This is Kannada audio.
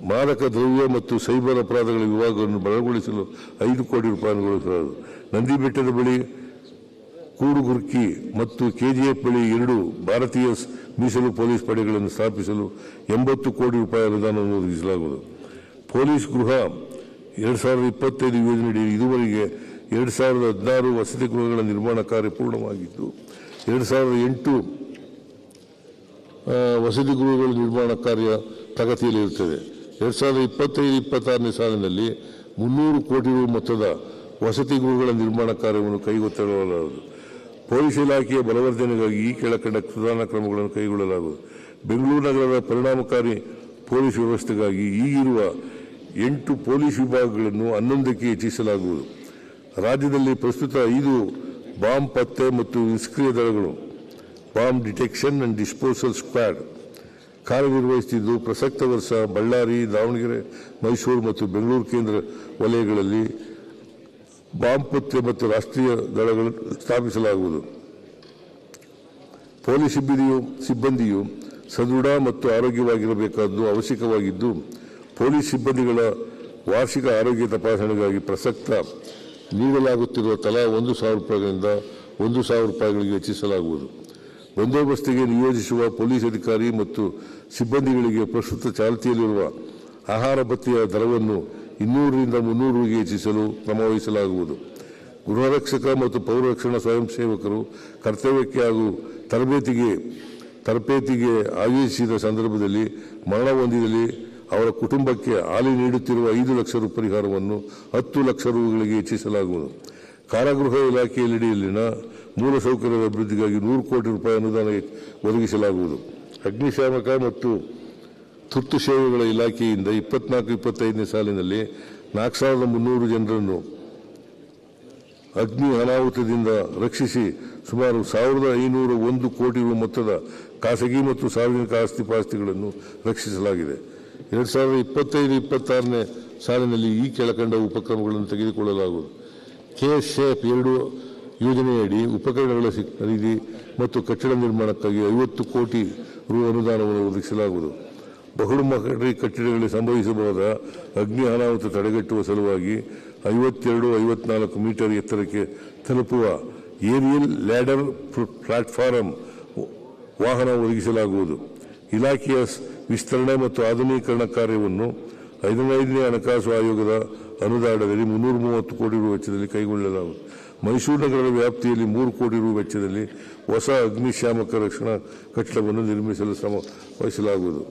ಮಾದಕ ದ್ರವ್ಯ ಮತ್ತು ಸೈಬರ್ ಅಪರಾಧಗಳ ವಿಭಾಗವನ್ನು ಬಲಗೊಳಿಸಲು 5 ಕೋಟಿ ರೂಪಾಯಿ ಅನುಗೊಳಿಸಲಾಗಿದೆ. ನಂದಿ ಬೆಟ್ಟದ ಬಳಿ ಕೂಡುಗುರ್ಕಿ ಮತ್ತು ಕೆಜಿಎಫ್ ಬಳಿ 2 ಭಾರತೀಯ ಮೀಸಲು ಪೊಲೀಸ್ ಪಡೆಗಳನ್ನು ಸ್ಥಾಪಿಸಲು 80 ಕೋಟಿ ರೂಪಾಯಿ ಅನುದಾನವನ್ನು ಒದಗಿಸಲಾಗುವುದು. ಪೊಲೀಸ್ ಗೃಹ 2025 ಯೋಜನೆಯಡಿ ಇದುವರೆಗೆ 2016 ವಸತಿ ಗೃಹಗಳ ನಿರ್ಮಾಣ ಕಾರ್ಯ ಪೂರ್ಣವಾಗಿದ್ದು 2008 ವಸತಿ ಗೃಹಗಳ ನಿರ್ಮಾಣ ಕಾರ್ಯ ಪ್ರಗತಿಯಲ್ಲಿರುತ್ತದೆ. 2025-26ನೇ ಸಾಲಿನಲ್ಲಿ 300 ಕೋಟಿ ರು ಮೊತ್ತದ ವಸತಿ ಗೃಹಗಳ ನಿರ್ಮಾಣ ಕಾರ್ಯವನ್ನು ಕೈಗೆತ್ತಿಕೊಳ್ಳಲಾಗುವುದು. ಪೊಲೀಸ್ ಇಲಾಖೆಯ ಬಲವರ್ಧನೆಗಾಗಿ ಈ ಕೆಳಕಂಡ ಸುಧಾರಣಾ ಕ್ರಮಗಳನ್ನು ಕೈಗೊಳ್ಳಲಾಗುವುದು. ಬೆಂಗಳೂರು ನಗರದ ಪರಿಣಾಮಕಾರಿ ಪೊಲೀಸ್ ವ್ಯವಸ್ಥೆಗಾಗಿ ಈಗಿರುವ 8 ಪೊಲೀಸ್ ವಿಭಾಗಗಳನ್ನು 11ಕ್ಕೆ ಹೆಚ್ಚಿಸಲಾಗುವುದು. ರಾಜ್ಯದಲ್ಲಿ ಪ್ರಸ್ತುತ 5 ಬಾಂಬ್ ಪತ್ತೆ ಮತ್ತು ನಿಷ್ಕ್ರಿಯ ದಳಗಳು bomb detection and disposal squad ಕಾರ್ಯನಿರ್ವಹಿಸುತ್ತಿದ್ದು, ಪ್ರಸಕ್ತ ವರ್ಷ ಬಳ್ಳಾರಿ, ದಾವಣಗೆರೆ, ಮೈಸೂರು ಮತ್ತು ಬೆಂಗಳೂರು ಕೇಂದ್ರ ವಲಯಗಳಲ್ಲಿ ಬಾಂಬ್ ಪತ್ತೆ ಮತ್ತು ರಾಷ್ಟ್ರೀಯ ದಳಗಳನ್ನು ಸ್ಥಾಪಿಸಲಾಗುವುದು. ಪೊಲೀಸ್ ಸಿಬ್ಬಂದಿಯು ಸದೃಢ ಮತ್ತು ಆರೋಗ್ಯವಾಗಿರಬೇಕಾದ್ದು ಅವಶ್ಯಕವಾಗಿದ್ದು, ಪೊಲೀಸ್ ಸಿಬ್ಬಂದಿಗಳ ವಾರ್ಷಿಕ ಆರೋಗ್ಯ ತಪಾಸಣೆಗಾಗಿ ಪ್ರಸಕ್ತ ನೀಡಲಾಗುತ್ತಿರುವ ತಲಾ 1,000 ರೂಪಾಯಿಗಳಿಂದ 1,000 ರೂಪಾಯಿಗಳಿಗೆ ಹೆಚ್ಚಿಸಲಾಗುವುದು. ಬಂದೋಬಸ್ತಿಗೆ ನಿಯೋಜಿಸುವ ಪೊಲೀಸ್ ಅಧಿಕಾರಿ ಮತ್ತು ಸಿಬ್ಬಂದಿಗಳಿಗೆ ಪ್ರಸ್ತುತ ಚಾಲ್ತಿಯಲ್ಲಿರುವ ಆಹಾರ ಭತ್ಯೆಯ ದರವನ್ನು 200ರಿಂದ 300ಗೆ ಹೆಚ್ಚಿಸಲು ಕ್ರಮ ವಹಿಸಲಾಗುವುದು. ಗೃಹರಕ್ಷಕ ಮತ್ತು ಪೌರರಕ್ಷಣಾ ಸ್ವಯಂ ಸೇವಕರು ಕರ್ತವ್ಯಕ್ಕೆ ಹಾಗೂ ತರಬೇತಿಗೆ ಆಯೋಜಿಸಿದ ಸಂದರ್ಭದಲ್ಲಿ ಮರಣ ಹೊಂದಿದಲ್ಲಿ ಅವರ ಕುಟುಂಬಕ್ಕೆ ಹಾಲಿ ನೀಡುತ್ತಿರುವ 5 ಲಕ್ಷ ರು ಪರಿಹಾರವನ್ನು 10 ಲಕ್ಷ ರುಗಳಿಗೆ ಹೆಚ್ಚಿಸಲಾಗುವುದು. ಕಾರಾಗೃಹ ಇಲಾಖೆಯಡಿಯಲ್ಲಿನ ಮೂಲಸೌಕರ್ಯದ ಅಭಿವೃದ್ಧಿಗಾಗಿ 100 ಕೋಟಿ ರೂಪಾಯಿ ಅನುದಾನ ಒದಗಿಸಲಾಗುವುದು. ಅಗ್ನಿಶಾಮಕ ಮತ್ತು ತುರ್ತು ಸೇವೆಗಳ ಇಲಾಖೆಯಿಂದ 24-25ನೇ ಸಾಲಿನಲ್ಲಿ 4,300 ಜನರನ್ನು ಅಗ್ನಿ ಅನಾಹುತದಿಂದ ರಕ್ಷಿಸಿ ಸುಮಾರು 1,501 ಕೋಟಿ ರು ಮೊತ್ತದ ಖಾಸಗಿ ಮತ್ತು ಸಾರ್ವಜನಿಕ ಆಸ್ತಿಪಾಸ್ತಿಗಳನ್ನು ರಕ್ಷಿಸಲಾಗಿದೆ. 2025-26ನೇ ಸಾಲಿನಲ್ಲಿ ಈ ಕೆಳಕಂಡ ಉಪಕ್ರಮಗಳನ್ನು ತೆಗೆದುಕೊಳ್ಳಲಾಗುವುದು. ಕೆಎಸ್ಎಫ್ 2 ಯೋಜನೆಯಡಿ ಉಪಕರಣಗಳ ಖರೀದಿ ಮತ್ತು ಕಟ್ಟಡ ನಿರ್ಮಾಣಕ್ಕಾಗಿ 50 ಕೋಟಿ ರು ಅನುದಾನವನ್ನು ಒದಗಿಸಲಾಗುವುದು. ಬಹುಮಹಡಿ ಕಟ್ಟಡಗಳಲ್ಲಿ ಸಂಭವಿಸಬಹುದಾದ ಅಗ್ನಿ ಅನಾಹುತ ತಡೆಗಟ್ಟುವ ಸಲುವಾಗಿ 52-54 ಮೀಟರ್ ಎತ್ತರಕ್ಕೆ ತಲುಪುವ ಏರಿಯಲ್ ಲ್ಯಾಡರ್ ಪ್ಲಾಟ್ಫಾರಂ ವಾಹನ ಒದಗಿಸಲಾಗುವುದು. ಇಲಾಖೆಯ ವಿಸ್ತರಣೆ ಮತ್ತು ಆಧುನೀಕರಣ ಕಾರ್ಯವನ್ನು 15ನೇ ಹಣಕಾಸು ಆಯೋಗದ ಅನುದಾನದಲ್ಲಿ 330 ಕೋಟಿ ರು ವೆಚ್ಚದಲ್ಲಿ ಕೈಗೊಳ್ಳಲಾಗುವುದು. ಮೈಸೂರು ನಗರದ ವ್ಯಾಪ್ತಿಯಲ್ಲಿ 3 ಕೋಟಿ ರು ವೆಚ್ಚದಲ್ಲಿ ಹೊಸ ಅಗ್ನಿಶಾಮಕ ರಕ್ಷಣಾ ಕಟ್ಟಡವನ್ನು ನಿರ್ಮಿಸಲು ಶ್ರಮ ವಹಿಸಲಾಗುವುದು.